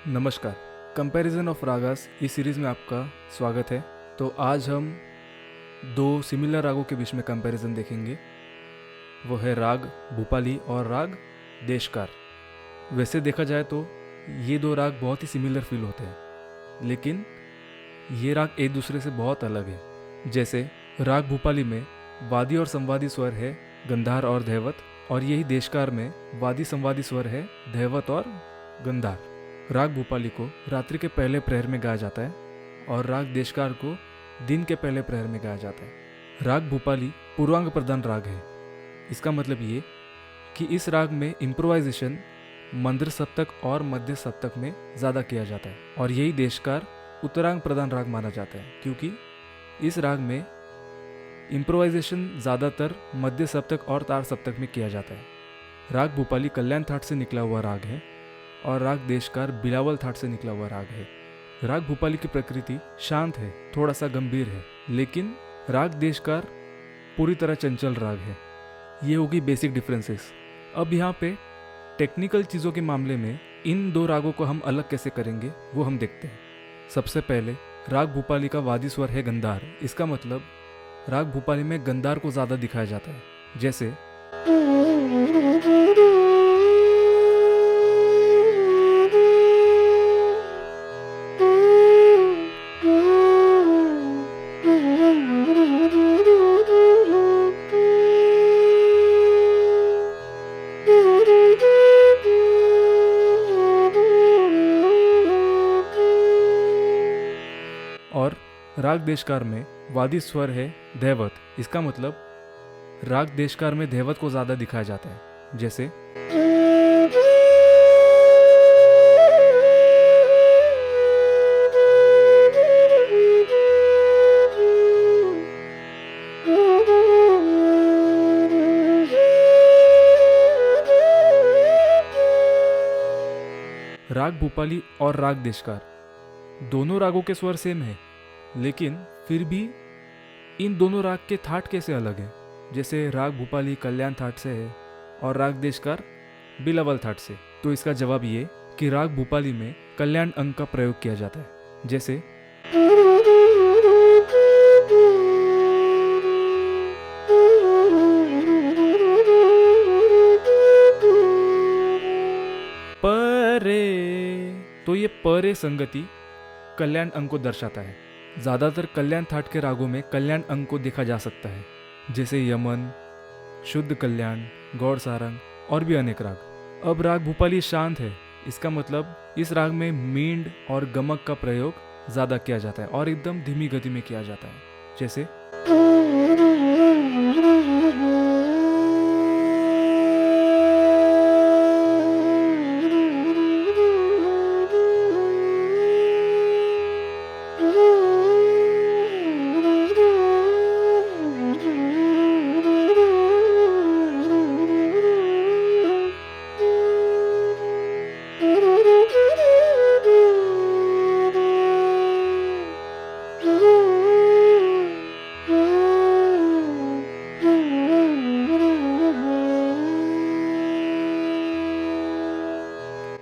नमस्कार। Comparison of ragas इस series में आपका स्वागत है। तो आज हम दो सिमिलर रागों के बीच में कंपैरिजन देखेंगे। वो है राग भूपाली और राग देशकार। वैसे देखा जाए तो ये दो राग बहुत ही सिमिलर फील होते हैं, लेकिन ये राग एक दूसरे से बहुत अलग है। जैसे राग भूपाली में वादी और संवादी स्वर है गंधार और धैवत, और यही देशकार में वादी संवादी स्वर है धैवत और गंधार। राग भूपाली को रात्रि के पहले प्रहर में गाया जाता है और राग देशकार को दिन के पहले प्रहर में गाया जाता है। राग भूपाली पूर्वांग प्रधान राग है। इसका मतलब ये कि इस राग में इम्प्रोवाइजेशन मंद्र सप्तक और मध्य सप्तक में ज़्यादा किया जाता है, और यही देशकार उत्तरांग प्रधान राग माना जाता है, क्योंकि इस राग में इम्प्रोवाइजेशन ज़्यादातर मध्य सप्तक और तार सप्तक में किया जाता है। राग भूपाली कल्याण थाट से निकला हुआ राग है और राग देशकार बिलावल थाट से निकला हुआ राग है। राग भूपाली की प्रकृति शांत है, थोड़ा सा गंभीर है, लेकिन राग देशकार पूरी तरह चंचल राग है। ये होगी बेसिक डिफरेंसेस। अब यहाँ पे टेक्निकल चीज़ों के मामले में इन दो रागों को हम अलग कैसे करेंगे वो हम देखते हैं। सबसे पहले राग भूपाली का वादी स्वर है गंधार। इसका मतलब राग भूपाली में गंधार को ज़्यादा दिखाया जाता है। जैसे और राग देशकार में वादी स्वर है धैवत। इसका मतलब राग देशकार में धैवत को ज़्यादा दिखाया जाता है। जैसे राग भूपाली और राग देशकार दोनों रागों के स्वर सेम है, लेकिन फिर भी इन दोनों राग के थाट कैसे अलग है। जैसे राग भूपाली कल्याण थाट से है और राग देशकार बिलावल थाट से। तो इसका जवाब ये कि राग भूपाली में कल्याण अंग का प्रयोग किया जाता है। जैसे परे। तो ये परे संगति कल्याण अंग को दर्शाता है। ज़्यादातर कल्याण थाट के रागों में कल्याण अंग को देखा जा सकता है, जैसे यमन, शुद्ध कल्याण, गौड़ सारंग और भी अनेक राग। अब राग भूपाली शांत है। इसका मतलब इस राग में मींड और गमक का प्रयोग ज़्यादा किया जाता है और एकदम धीमी गति में किया जाता है। जैसे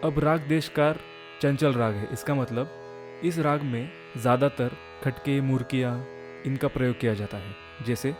अब राग देशकार चंचल राग है। इसका मतलब इस राग में ज़्यादातर खटके, मुर्कियाँ इनका प्रयोग किया जाता है। जैसे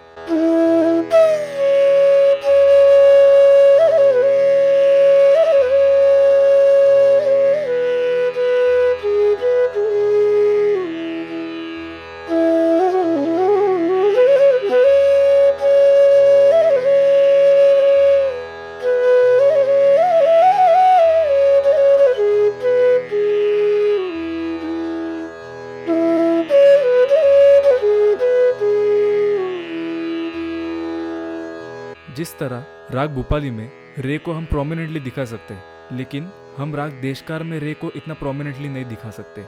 जिस तरह राग भूपाली में रे को हम प्रोमिनेंटली दिखा सकते हैं, लेकिन हम राग देशकार में रे को इतना प्रोमिनेंटली नहीं दिखा सकते।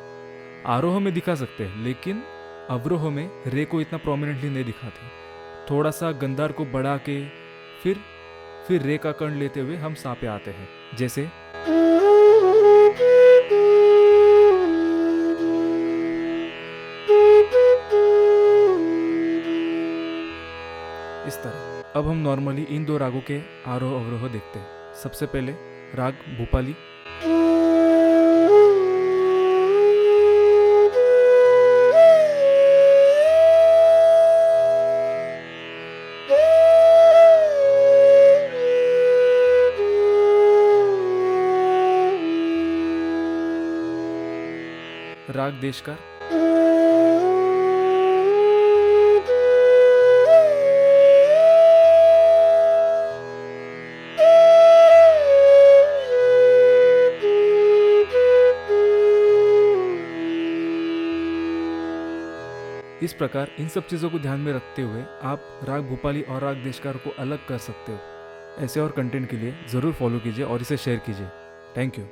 आरोह में दिखा सकते हैं, लेकिन अवरोह में रे को इतना प्रोमिनेंटली नहीं दिखाते। थोड़ा सा गंधार को बढ़ा के फिर रे का कर्ण लेते हुए हम सा पे आते हैं। जैसे इस तरह। अब हम नॉर्मली इन दो रागों के आरोह अवरोह देखते हैं। सबसे पहले राग भूपाली। राग देशकार। इस प्रकार इन सब चीज़ों को ध्यान में रखते हुए आप राग भूपाली और राग देशकार को अलग कर सकते हो। ऐसे और कंटेंट के लिए ज़रूर फॉलो कीजिए और इसे शेयर कीजिए। Thank you.